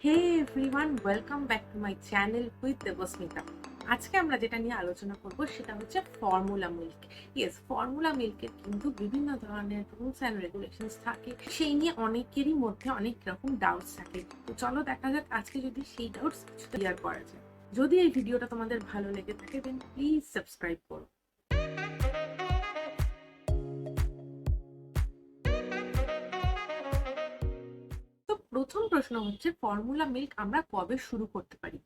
Hey everyone, welcome back to my channel with Debasmita. আজকে আমরা যেটা নিয়ে আলোচনা করব সেটা হচ্ছে ফর্মুলা মিল্ক। ইয়েস, ফর্মুলা মিল্কের কিন্তু বিভিন্ন ধরনের রুলস অ্যান্ড রেগুলেশনস থাকে, সেই নিয়ে অনেকেরই মধ্যে অনেক রকম ডাউটস থাকে। তো চলো দেখা যাক আজকে যদি সেই ডাউটস ক্লিয়ার করা যায়। যদি এই ভিডিওটা তোমাদের ভালো লেগে থাকে দেন প্লিজ সাবস্ক্রাইব করো। তো প্রথম প্রশ্ন হচ্ছে, ফর্মুলা মিল্ক আমরা কবে শুরু করতে পারি?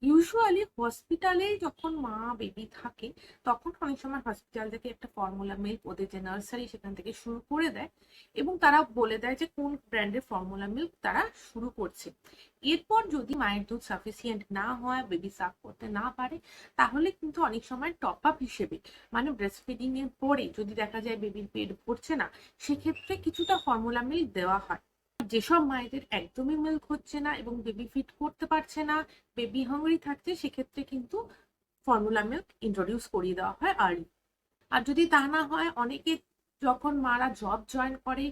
ইউজুয়ালি হসপিটালে যখন মা বেবি থাকে তখন অনেক সময় হসপিটাল থেকে একটা ফর্মুলা মিল্ক, ওদের যে নার্সারি সেখান থেকে শুরু করে দেয় এবং তারা বলে দেয় যে কোন ব্র্যান্ডের ফর্মুলা মিল্ক তারা শুরু করছে। এরপর যদি মায়ের দুধ সাফিসিয়েন্ট না হয়, বেবি সাফ করতে না পারে, তাহলে কিন্তু অনেক সময় টপ আপ হিসেবে, মানে ব্রেস্ট ফিডিং এর পরে যদি দেখা যায় বেবির পেট ভরছে না, সেক্ষেত্রে কিছুটা ফর্মুলা মিল্ক দেওয়া হয়। যেসব মায়েদের একদমই মিল্ক হচ্ছে না এবং বেবি ফিড করতে পারছে না, বেবি হাংরি থাকছে, সেক্ষেত্রে কিন্তু ফর্মুলা মিল্ক ইন্ট্রোডিউস করিয়ে দেওয়া হয় আর্লি। আর যদি তা না হয়, অনেকে যখন মারা জব জয়েন করে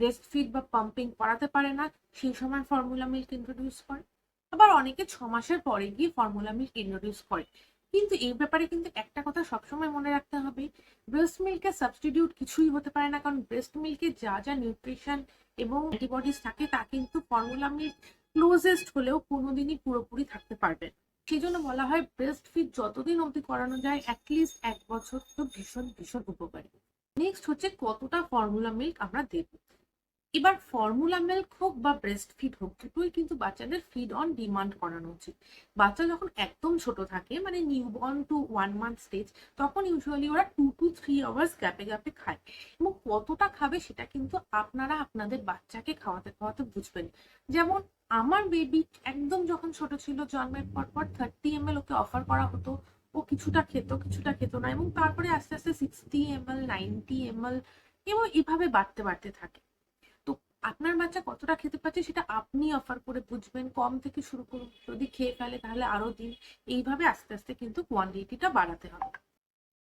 ব্রেস্ট ফিড বা পাম্পিং করাতে পারে না, সেই সময় ফর্মুলা মিল্ক ইন্ট্রোডিউস করে। আবার অনেকে 6 মাসের পরে গিয়ে ফর্মুলা মিল্ক ইন্ট্রোডিউস করে। কিন্তু এই ব্যাপারে কিন্তু একটা কথা সবসময় মনে রাখতে হবে, ব্রেস্ট মিল্কের সাবস্টিটিউট কিছুই হতে পারে না, কারণ ব্রেস্ট মিল্কে যা যা নিউট্রিশন এবং অ্যান্টিবডিজ থাকে তা কিন্তু ফর্মুলা মিল্ক ক্লোজেস্ট হলেও কোনোদিনই পুরোপুরি থাকতে পারবে না। সেই জন্য বলা হয় ব্রেস্ট ফিড যতদিন অবধি করানো যায় অ্যাটলিস্ট 1 বছর তো ভীষণ ভীষণ উপকারী। নেক্সট হচ্ছে কতটা ফর্মুলা মিল্ক আমরা দেব। এবার ফর্মুলা মিল্ক হোক বা ব্রেস্ট ফিড হোক, দুটোই কিন্তু বাচ্চাদের ফিড অন ডিমান্ড করানো উচিত। বাচ্চা যখন একদম ছোট থাকে, মানে নিউবর্ন টু 1 মান্থ স্টেজ, তখন ইউজুয়ালি ওরা 2 to 3 আওয়ার্স গ্যাপে গ্যাপে খায় এবং কতটা খাবে সেটা কিন্তু আপনারা আপনাদের বাচ্চাকে খাওয়াতে খাওয়াতে বুঝবেন। যেমন আমার বেবি একদম যখন ছোট ছিল, জন্মের পর পর 30 ml ওকে অফার করা হতো, ও কিছুটা খেত কিছুটা খেত না, এবং তারপরে আস্তে আস্তে 60 ml, 90 ml এবং এভাবে বাড়তে বাড়তে থাকে। তো আপনার বাচ্চা কতটা খেতে পাচ্ছে সেটা আপনি অফার করে বুঝবেন। কম থেকে শুরু করুন, যদি খেয়ে ফেলে তাহলে আরো দিন, এইভাবে আস্তে আস্তে কিন্তু কোয়ান্টিটিটা বাড়াতে হবে।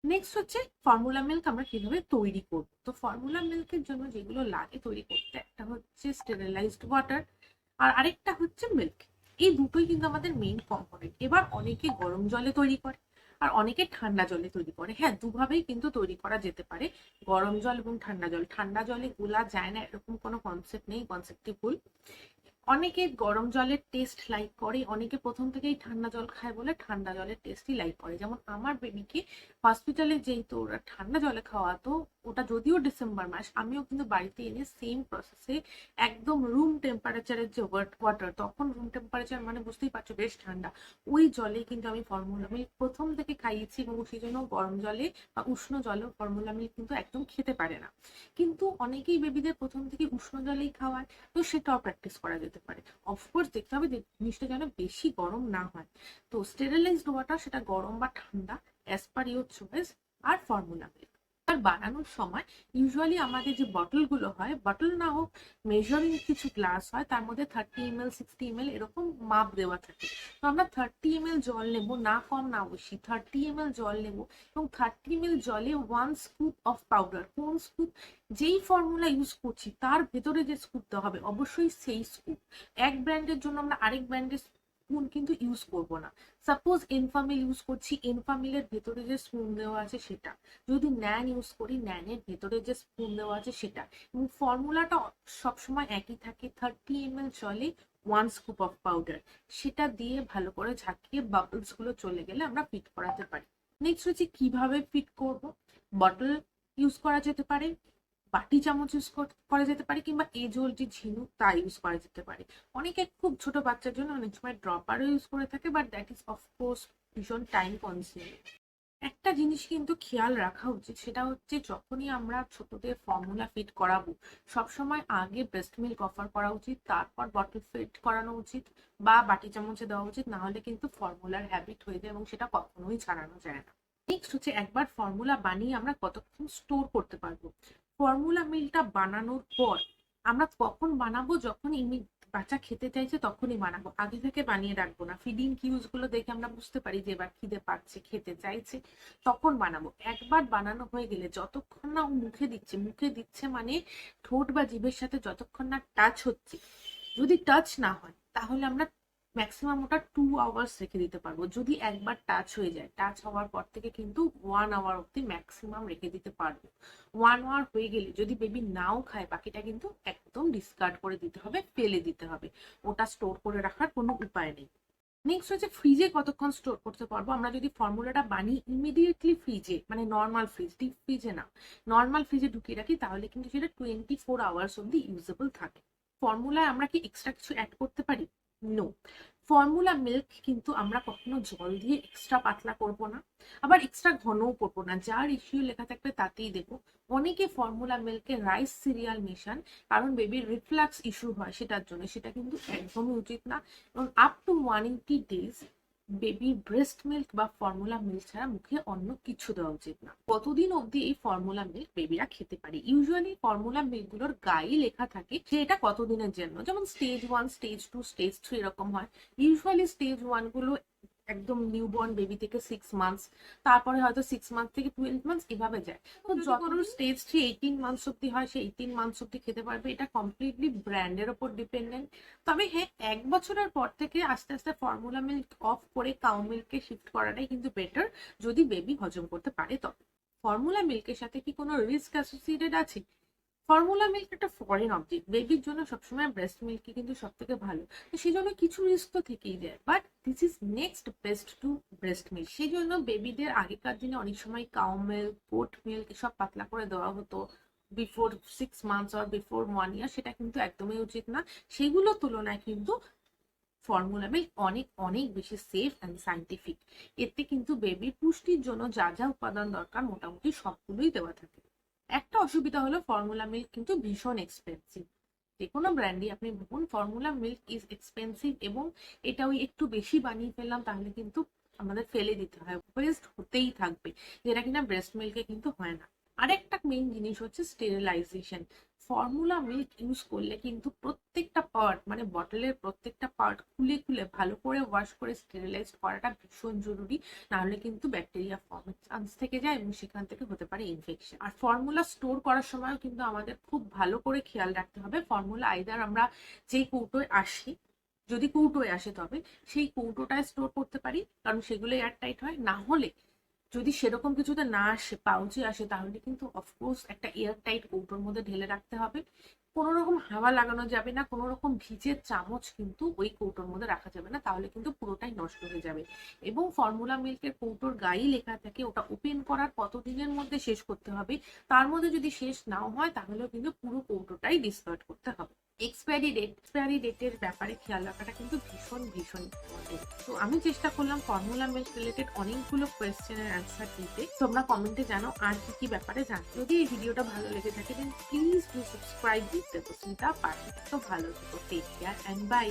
নেক্সট হচ্ছে ফর্মুলা মিল্ক আমরা কিভাবে তৈরি করব। তো ফর্মুলা মিল্কের জন্য যেগুলো লাগে তৈরি করতে, একটা হচ্ছে স্টেরিলাইজড ওয়াটার আর আরেকটা হচ্ছে মিল্ক। এই দুটোই কিন্তু আমাদের মেইন কম্পোনেন্ট। এবার অনেকে গরম জলে তৈরি করে আর অনেকে ঠান্ডা জলে তৈরি করে। হ্যাঁ, দুভাবেই কিন্তু তৈরি করা যেতে পারে, গরম জল এবং ঠান্ডা জল। ঠান্ডা জলে গোলা যায় না এরকম কোনো কনসেপ্ট নেই, কনসেপ্টই ভুল। অনেকে গরম জলের টেস্ট লাইক করে, অনেকে প্রথম থেকেই ঠান্ডা জল খায় বলে ঠান্ডা জলের টেস্টই লাইক করে। যেমন আমার বেবিকে হসপিটালে যেহেতু ওরা ঠান্ডা জলে খাওয়াতো, ওটা যদিও ডিসেম্বর মাস, আমিও কিন্তু বাড়িতে এনে সেম প্রসেসে একদম রুম টেম্পারেচারের যে ওয়াটার, তখন রুম টেম্পারেচার মানে বুঝতেই পারছো বেশ ঠান্ডা, ওই জলে কিন্তু আমি ফর্মুলা মিল্ক প্রথম থেকে খাইয়েছি এবং সেই জন্য গরম জলে বা উষ্ণ জলেও ফর্মুলা মিল্ক কিন্তু একদম খেতে পারে না। কিন্তু অনেকেই বেবিদের প্রথম থেকে উষ্ণ জলেই খাওয়ায়, তো সেটাও প্র্যাকটিস করা যেতে পারে। অফকোর্স দেখতে হবে জিনিসটা যেন বেশি গরম না হয়। তো স্টেরিলাইজড ওয়াটার, সেটা গরম বা ঠান্ডা অ্যাজ পার ইউর চয়েস। আর ফর্মুলা মিল্ক আর বানানোর সময় ইউজুয়ালি আমাদের যে বটলগুলো হয়, বটল না হোক মেজারিং কিছু গ্লাস হয়, তার মধ্যে 30 ml 60 ml এরকম মাপ দেওয়া থাকে। তো আমরা 30 ml জল নেব, না কম না বেশি, 30 ml জল নেব এবং 30 ml জলে 1 স্কুপ অফ পাউডার। কোন স্কুপ? যেই ফর্মুলা ইউজ করছি তার ভেতরে যে স্কুপ দেওয়া হবে অবশ্যই সেই স্কুপ। এক ব্র্যান্ডের জন্য আমরা আরেক ব্র্যান্ডের স্পুন কিন্তু ইউজ করব না। সাপোজ এনফামিল ইউজ করছি, এনফামিলের ভেতরে যে স্পুন দেওয়া আছে সেটা। যদি ন্যান ইউজ করি, ন্যানের ভেতরে যে স্পুন দেওয়া আছে সেটা। এবং ফর্মুলাটা সবসময় একই থাকে, 30 ml জলে 1 স্কুপ অফ পাউডার। সেটা দিয়ে ভালো করে ঝাঁকিয়ে বাবলস গুলো চলে গেলে আমরা ফিট করাতে পারি। নেক্সট হচ্ছে কিভাবে ফিট করব। বটল ইউজ করা যেতে পারে, বাটি চামচ ইউজ করা যেতে পারে, কিংবা এজোল যে ঝিনুক তা ইউজ করা যেতে পারে। অনেকে খুব ছোট বাচ্চার জন্য অনেক সময় ড্রপারও ইউজ করে থাকে, বাট দ্যাট ইজ অফকোর্স ভীষণ টাইম কনজিউমিং। একটা জিনিস কিন্তু খেয়াল রাখা উচিত, সেটা হচ্ছে যখনই আমরা ছোটদের ফর্মুলা ফিট করাবো, সবসময় আগে ব্রেস্ট মিল্ক অফার করা উচিত, তারপর বটল ফিট করানো উচিত বা বাটি চামচে দেওয়া উচিত, না হলে কিন্তু ফর্মুলার হ্যাবিট হয়ে যায় এবং সেটা কখনোই ছাড়ানো যায় না। নেক্সট হচ্ছে, একবার ফর্মুলা বানিয়ে আমরা কতক্ষণ স্টোর করতে পারবো। ফর্মুলা মিল্কটা বানানোর পর আমরা কখন বানাবো? যখন বাচ্চা খেতে চাইছে তখনই বানাবো, আগে থেকে বানিয়ে রাখবো না। ফিডিং কিউজ গুলো দেখে আমরা বুঝতে পারি যে এবার খিদে পাচ্ছে, খেতে চাইছে, তখন বানাবো। একবার বানানো হয়ে গেলে যতক্ষণ না ও মুখে দিচ্ছে, মুখে দিচ্ছে মানে ঠোঁট বা জিভের সাথে যতক্ষণ না টাচ হচ্ছে, যদি টাচ না হয় তাহলে আমরা ম্যাক্সিমাম ওটা 2 আওয়ার্স রেখে দিতে পারবো। যদি একবার টাচ হয়ে যায়, টাচ হওয়ার পর থেকে কিন্তু 1 আওয়ার অব্দি ম্যাক্সিমাম রেখে দিতে পারবো। 1 আওয়ার হয়ে গেলে যদি বেবি নাও খায়, বাকিটা কিন্তু একদম ডিসকার্ড করে দিতে হবে, ফেলে দিতে হবে। ওটা স্টোর করে রাখার কোনো উপায় নেই। নেক্সট হচ্ছে ফ্রিজে কতক্ষণ স্টোর করতে পারবো। আমরা যদি ফর্মুলাটা বানিয়ে ইমিডিয়েটলি ফ্রিজে, মানে নর্মাল ফ্রিজ, ডিপ ফ্রিজে না, নর্মাল ফ্রিজে ঢুকিয়ে রাখি, তাহলে কিন্তু সেটা 24 আওয়ার্স অব্দি ইউজেবল থাকে। ফর্মুলায় আমরা কি এক্সট্রা কিছু অ্যাড করতে পারি? নো। ফর্মুলা মিল্ক কিন্তু আমরা কখনো জল দিয়ে এক্সট্রা পাতলা করব না, আবার এক্সট্রা ঘনও করবো না। যা রেশিও লেখা থাকবে তাতেই দেবো। অনেকে ফর্মুলা মিল্কে রাইস সিরিয়াল মেশান, কারণ বেবির রিফ্লাক্স ইস্যু হয় সেটার জন্য। সেটা কিন্তু একদমই উচিত না। এবং up to 180 days baby breast milk বা ফর্মুলা মিল্ক ছাড়া মুখে অন্য কিছু দেওয়া উচিত না। কতদিন অবধি এই ফর্মুলা মিল্ক বেবিরা খেতে পারে? ইউজুয়ালি ফর্মুলা মিল্ক গুলোর গায়ে লেখা থাকে যে এটা কতদিনের জন্য, যেমন স্টেজ 1, স্টেজ 2, স্টেজ 3 এরকম হয়। ইউজুয়ালি স্টেজ 1 গুলো একদম নিউবর্ন বেবি থেকে 6 মান্থস, তারপরে হয়তো 6 মান্থ থেকে 12 মান্থস এভাবে যায়। তো যত স্টেজ 3 18 মান্থস অব্দি হয়, সে 18 মান্থস অব্দি খেতে পারবে। এটা কমপ্লিটলি ব্র্যান্ডের ওপর ডিপেন্ডেন্ট। তবে হ্যাঁ, 1 বছরের পর থেকে আস্তে আস্তে ফর্মুলা মিল্ক অফ করে কাউ মিল্কে শিফট করাটাই কিন্তু বেটার, যদি বেবি হজম করতে পারে তবে। ফর্মুলা মিল্কের সাথে কি কোনো রিস্ক অ্যাসোসিয়েটেড আছে? ফর্মুলা মিল্ক একটা ফরেন অবজেক্ট, বেবির জন্য সবসময় ব্রেস্ট মিল্কই কিন্তু সব থেকে ভালো। তো সেই জন্য কিছু রিস্ক তো থেকেই যায়, but this is next best to breast milk. সেই জন্য বেবিদের আগেকার দিনে অনেক সময় কাউ মিল্ক, গোট মিল্ক এসব পাতলা করে দেওয়া হতো বিফোর 6 মান্থস আর বিফোর 1 ইয়ার। সেটা কিন্তু একদমই উচিত না। সেগুলোর তুলনায় কিন্তু ফর্মুলা মিল্ক অনেক অনেক বেশি সেফ অ্যান্ড সাইন্টিফিক। এতে কিন্তু বেবির পুষ্টির জন্য যা যা উপাদান দরকার মোটামুটি সবগুলোই দেওয়া থাকে। একটা অসুবিধা হলো ফর্মুলা মিল্ক কিন্তু ভীষণ এক্সপেন্সিভ। যে কোনো ব্র্যান্ডই আপনি ভাবুন, ফর্মুলা মিল্ক ইজ এক্সপেন্সিভ, এবং এটা ওই একটু বেশি বানিয়ে ফেললাম তাহলে কিন্তু আমাদের ফেলে দিতে হয়, ওয়েস্ট হতেই থাকবে, যেটা কিনা ব্রেস্ট মিল্কে কিন্তু হয় না। আরেকটা মেইন জিনিস হচ্ছে স্টেরিলাইজেশন। ফর্মুলা মিল্ক ইউজ করলে কিন্তু প্রত্যেকটা পার্ট, মানে বটলের প্রত্যেকটা পার্ট খুলে খুলে ভালো করে ওয়াশ করে স্টেরিলাইজ করাটা ভীষণ জরুরি। নাহলে কিন্তু ব্যাকটেরিয়া ফর্মের চান্স থেকে যায় এবং সেখান থেকে হতে পারে ইনফেকশন। আর ফর্মুলা স্টোর করার সময়ও কিন্তু আমাদের খুব ভালো করে খেয়াল রাখতে হবে। ফর্মুলা আইদার আমরা যেই কৌটোয় আসি, যদি কৌটোয় আসে তবে সেই কৌটোটায় স্টোর করতে পারি, কারণ সেগুলো এয়ার টাইট হয়। না হলে যদি সেরকম কিছুতে না আসে, পাউচে আসে, তাহলে কিন্তু অফকোর্স একটা এয়ার টাইট কৌটোর মধ্যে ঢেলে রাখতে হবে। কোনো রকম হাওয়া লাগানো যাবে না, কোনো রকম ভিজের চামচ কিন্তু ওই কৌটোর মধ্যে রাখা যাবে না, তাহলে কিন্তু পুরোটাই নষ্ট হয়ে যাবে। এবং ফর্মুলা মিল্কের কৌটোর গায়ে লেখা থাকে ওটা ওপেন করার কতদিনের মধ্যে শেষ করতে হবে। তার মধ্যে যদি শেষ নাও হয় তাহলেও কিন্তু পুরো কৌটোটাই ডিসকার্ড করতে হবে। এক্সপায়ারি ডেটের ব্যাপারে খেয়াল রাখাটা কিন্তু ভীষণ ভীষণ ইম্পর্টেন্ট। তো আমি চেষ্টা করলাম ফর্মুলা মিল্ক রিলেটেড অনেকগুলো কোয়েশ্চেনের অ্যান্সার দিতে। তোমরা কমেন্টে জানো আর কি কি ব্যাপারে জানো। যদি এই ভিডিওটা ভালো লেগে থাকে দেন প্লিজ ডু সাবস্ক্রাইব দিতে। তো পাশে তো ভালো থেকো, টেক কেয়ার অ্যান্ড বাই।